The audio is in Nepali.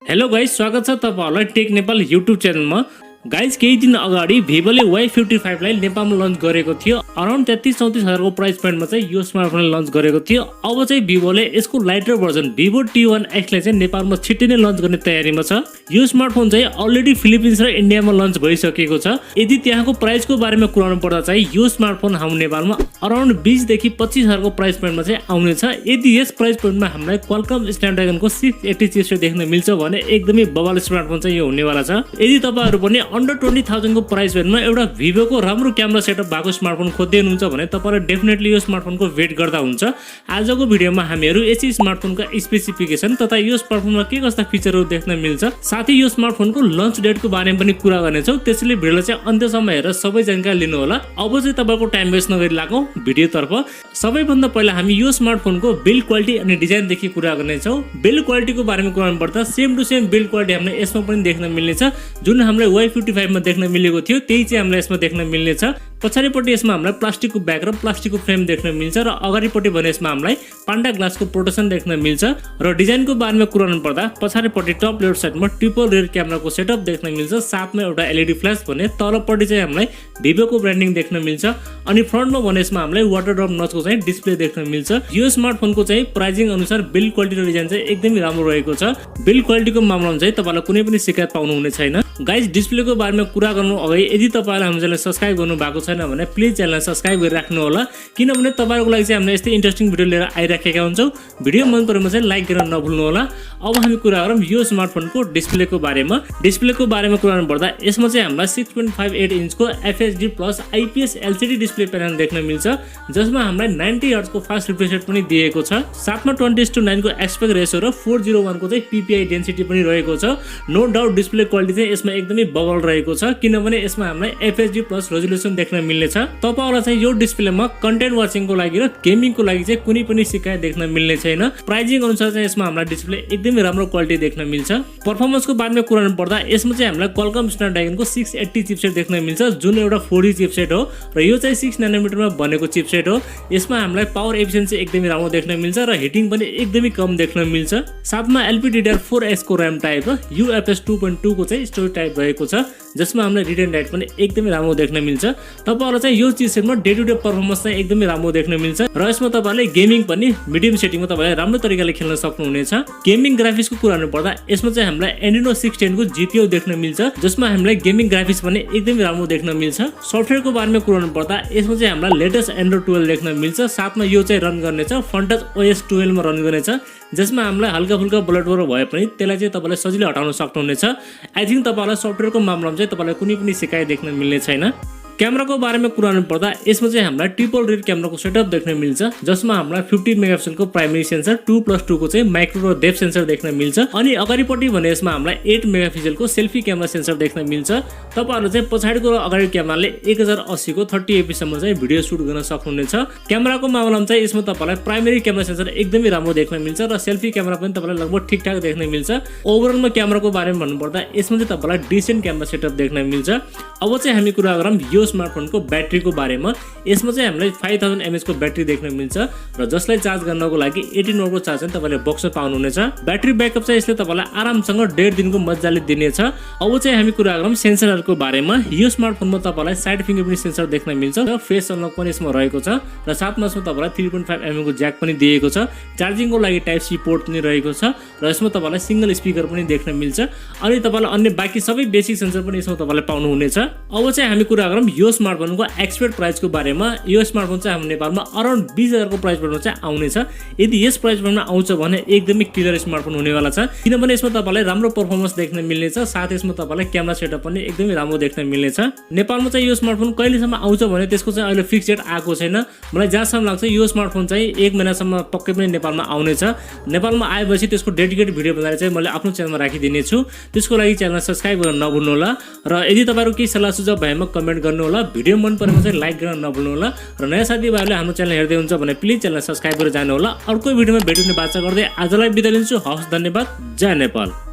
हेलो गाइस, स्वागत छ तपाईहरुलाई टेक नेपाल युट्युब च्यानलमा। गाइस, केही दिन अगाडि भिभोले Y55 लाई नेपालमा लन्च गरेको थियो। अराउन्ड 33-34 हजारको प्राइस पोइन्टमा चाहिँ यो स्मार्टफोन लन्च गरेको थियो। अब चाहिँ भिभोले यसको लाइटर भर्जन Vivo T1x लाई चाहिँ नेपालमा छिट्टै नै लन्च गर्ने तयारीमा छ। यो स्मार्टफोन चाहिँ अलरेडी फिलिपिन्स र इन्डियामा लन्च भइसकेको छ। यदि त्यहाँको प्राइसको बारेमा कुराउनु पर्दा चाहिँ यो स्मार्टफोन हाम्रो नेपालमा अराउन्ड 20 देखि 25 हजारको प्राइस पोइन्टमा चाहिँ आउनेछ। यदि यस प्राइस पोइन्टमा हामीलाई क्वालकम स्न्यापड्रागनको 680 चिपसेट देख्न मिल्छ भने एकदमै बवाल स्मार्टफोन चाहिँ यो हुनेवाला छ। यदि तपाईहरु पनि अन्डर 20,000 को प्राइस रेन्जमा एउटा भिभोको राम्रो क्यामेरा सेटअप भएको स्मार्टफोन खोज्दै हुनुहुन्छ भने तपाईहरु डेफिनेटली यो स्मार्टफोनको वेट गर्दा हुन्छ। आजको भिडियोमा हामीहरु यसै स्मार्टफोनका स्पेसिफिकेसन तथा यो स्मार्टफोनमा के कस्ता फिचरहरु देख्न मिल्छ, साथै यो स्मार्टफोनको लन्च डेटको बारेमा पनि कुरा गर्नेछौँ। त्यसैले भिडियोलाई चाहिँ अन्त्यसम्म हेरेर सबै जानकारी लिनु होला। अब चाहिँ तपाईको टाइम वेस्ट नगरी लागौं भिडियोतर्फ। सबैभन्दा पहिला हामी यो स्मार्टफोनको बिल्ड क्वालिटी अनि डिजाइन देखि कुरा गर्नेछौँ। बिल्ड क्वालिटीको बारेमा कुरा गर्नुपर्दा same to same build quality हामीले यसमा पनि देख्न मिल्नेछ। जुन हामीले Y55 मा देख्न मिलेको थियो त्यही चाहिँ हामीलाई यसमा देख्न मिल्नेछ। पछाडिपट्टि यसमा हामीलाई प्लास्टिकको ब्याक र प्लास्टिकको फ्रेम देख्न मिल्छ र अगाडिपट्टि भने यसमा हामीलाई पान्डा ग्लासको प्रोटेक्सन देख्न मिल्छ। र डिजाइनको बारेमा कुरा गर्नुपर्दा पछाडिपट्टि टप लेफ्ट साइडमा ट्रिपल रियर क्यामेराको सेटअप देख्न मिल्छ, साथमा एउटा एलईडी फ्ल्याश भने तलपट्टि चाहिँ हामीलाई भिभोको ब्रान्डिङ देख्न मिल्छ। अनि फ्रन्टमा भने यसमा हामीलाई वाटर ड्रप नचको चाहिँ डिस्प्ले देख्न मिल्छ। यो स्मार्टफोनको चाहिँ प्राइसिङ अनुसार बिल्ड क्वालिटी र डिजाइन चाहिँ एकदमै राम्रो रहेको छ। बिल्ड क्वालिटीको मामलामा चाहिँ तपाईलाई कुनै पनि शिकायत पाउनु हुने छैन। गाइस, डिस्प्लेको बारेमा कुरा गर्नु अगाडि यदि तपाईहरुले हाम्रो च्यानल सब्स्क्राइब गर्नु भएको छैन भने प्लिज च्यानललाई सब्स्क्राइब गरिराख्नु होला, किनभने तपाईहरुको लागि चाहिँ हामीले यस्तै इन्ट्रेस्टिङ भिडियो लिएर आइराखेका हुन्छौँ। भिडियो मन परेमा चाहिँ लाइक गर्न नभुल्नु होला। अब हामी कुरा गरौँ यो स्मार्टफोनको डिस्प्लेको बारेमा। डिस्प्लेको बारेमा कुरा गर्नुपर्दा यसमा चाहिँ हामीलाई 6.58 इन्चको FHD IPS LCD display panel देख्न मिल्छ, जसमा हामीलाई 90 हर्ट्ज को फास्ट रिफ्रेश रेट पनि दिएको छ। साथमा 20:9 को एस्पेक्ट रेशियो र 401 को चाहिँ PPI डेन्सिटी पनि रहेको छ। नो डाउट डिस्प्ले क्वालिटी चाहिँ यसमा एकदमै बबल रहेको छ, किनभने यसमा हामीलाई FHD+ रेजोल्युसन देख्न मिल्नेछ। तपाईहरुलाई चाहिँ यो डिस्प्लेमा कन्टेन्ट वाचिङको लागि र गेमिङको लागि चाहिँ कुनै पनि शिकायत देख्न मिल्ने छैन। प्राइसिङ अनुसार चाहिँ यसमा हामीलाई डिस्प्ले एकदमै राम्रो क्वालिटी देख्न मिल्छ। परफर्मेन्सको बारेमा कुरा गर्नुपर्दा यसमा चाहिँ हामीलाई क्वालकम स्न्यापड्रागनको 680 चिपसेट देख्न मिल्छ, जुन एउटा 4G चिपसेट हो र यो चाहिँ 6 नैनोमिटरमा बनेको चिपसेट हो। यसमा हामीलाई पावर एफिसिएन्सी एकदमै राम्रो देख्न मिल्छ र हिटिङ पनि एकदमै कम देख्न मिल्छ। साथमा LPDDR4X को र्याम टाइप र UFS 2.2 को चाहिँ स्टोरेज टाइप रहेको छ, जसमा हामीलाई रिड एन्ड राइट पनि एकदमै राम्रो देख्न मिल्छ। तपाईहरुलाई चाहिँ यो चिपसेटमा डे टु डे परफर्मेन्स चाहिँ एकदमै राम्रो देख्न मिल्छ र यसमा तपाईहरुले गेमिङ पनि मिडियम सेटिङमा तपाईले राम्रो तरिकाले खेल्न सक्नुहुनेछ। गेमिङ ग्राफिक्सको कुरा गर्नुपर्दा यसमा चाहिँ हामीलाई Adreno 610 को GPU देख्न मिल्छ, जसमा हामीलाई गेमिङ ग्राफिक्स पनि एकदमै राम्रो देख्न मिल्छ। सफ्टवेयरको बारेमा कुरा गर्नुपर्दा यसमा चाहिँ हामीलाई लेटेस्ट एन्ड्रोइड 12 देख्न मिल्छ। साथमा यो चाहिँ रन गर्नेछ फ्रन्टच OS 12 मा रन गर्नेछ, जसमा हामीलाई हल्का फुल्का बुलेटहरू भए पनि त्यसलाई चाहिँ तपाईले सजिलै हटाउन सक्नुहुनेछ। आई थिंक तपाईहरुलाई सफ्टवेयरको मामलामा चाहिँ तपाईलाई कुनै पनि शिकायत देख्न मिल्ने छैन। क्यामेराको बारेमा कुरा गर्नुपर्दा यसमा चाहिँ हामीलाई ट्रिपल रियर क्यामेराको सेटअप देख्न मिल्छ, जसमा हामीलाई 50 मेगापिक्सलको प्राइमरी सेन्सर 2+2 को चाहिँ माइक्रो र डेप्थ सेन्सर देख्न मिल्छ। अनि अगाडिपट्टि भने यसमा हामीलाई 8 मेगापिक्सलको सेल्फी क्यामेरा सेन्सर देख्न मिल्छ। तपाईहरुले चाहिँ पछाडिको र अगाडि क्यामेराले 1080 को 30 fps सम्म चाहिँ भिडियो सुट गर्न सक्नुहुनेछ। क्यामेराको मामलामा चाहिँ यसमा तपाईलाई प्राइमरी क्यामेरा सेन्सर एकदमै राम्रो देख्न मिल्छ र सेल्फी क्यामेरा पनि तपाईलाई लगभग ठिकठाक देख्न मिल्छ। ओभरअलमा क्यामेराको बारेमा भन्नुपर्दा यसमा चाहिँ तपाईलाई डिसेन्ट क्यामेरा सेटअप देख्न मिल्छ। अब चाहिँ हामी कुरा गरौँ यो स्मार्टफोनको ब्याट्रीको बारेमा। यसमा चाहिँ हामीलाई 5000 mAh को ब्याट्री देख्न मिल्छ र जसलाई चार्ज गर्नको लागि 18 वाट को चार्ज चाहिँ तपाईले बक्समा पाउनुहुनेछ। ब्याट्री ब्याकअप चाहिँ यसले तपाईलाई आरामसँग 1.5 दिनको मज्जाले दिनेछ। अब चाहिँ हामी कुरा गरौँ सेन्सरहरुको बारेमा। यो स्मार्टफोनमा तपाईलाई साइड फिङ्गरप्रिन्ट सेन्सर देख्न मिल्छ र फेस अनलक पनि यसमा रहेको छ र साथमा यसमा तपाईलाई 3.5 mm को ज्याक पनि दिएको छ। चार्जिङको लागि टाइप सी पोर्ट पनि रहेको छ र यसमा तपाईलाई सिंगल स्पिकर पनि देख्न मिल्छ। अनि तपाईलाई अन्य बाँकी सबै बेसिक सेन्सर पनि यसमा तपाईले पाउनुहुनेछ। अब चाहिँ हामी कुरा गरौँ यो स्मार्टफोनको एक्सपेक्ट प्राइसको बारेमा। यो स्मार्टफोन चाहिँ हाम्रो नेपालमा अराउन्ड 20,000 को प्राइस पोइन्टमा चाहिँ आउनेछ। यदि यस प्राइस पोइन्टमा आउँछ भने एकदमै क्लियर स्मार्टफोन हुनेवाला छ, किनभने यसमा तपाईलाई राम्रो परफर्मेन्स देख्न मिल्नेछ। साथै यसमा तपाईलाई क्यामेरा सेटअप पनि एकदमै राम्रो देख्न मिल्नेछ। नेपालमा चाहिँ यो स्मार्टफोन कहिलेसम्म आउँछ भने त्यसको चाहिँ अहिले फिक्स डेट आएको छैन। मलाई जहाँसम्म लाग्छ यो स्मार्टफोन चाहिँ 1 महिनासम्म पक्कै पनि नेपालमा आउनेछ। नेपालमा आएपछि त्यसको डेडिकेटेड भिडियो बनाएर चाहिँ मैले आफ्नो च्यानलमा राखिदिने छु। त्यसको लागि च्यानललाई सब्स्क्राइब गर्न नभुल्नु होला र यदि तपाईहरु केही सल्लाह सुझाव भएमा कमेन्ट गर्नु होला। भिडियो मन परेमा चाहिँ लाइक गर्न नभुल्नु होला र नयाँ साथीभाइहरुले हाम्रो च्यानल हेर्दै हुन्छ भने प्लिज च्यानललाई सब्स्क्राइब गरेर जानु होला। अर्को भिडियोमा भेट्ने बाचा गर्दै आजलाई बिदा लिन्छु। हवस्, धन्यवाद। जय नेपाल।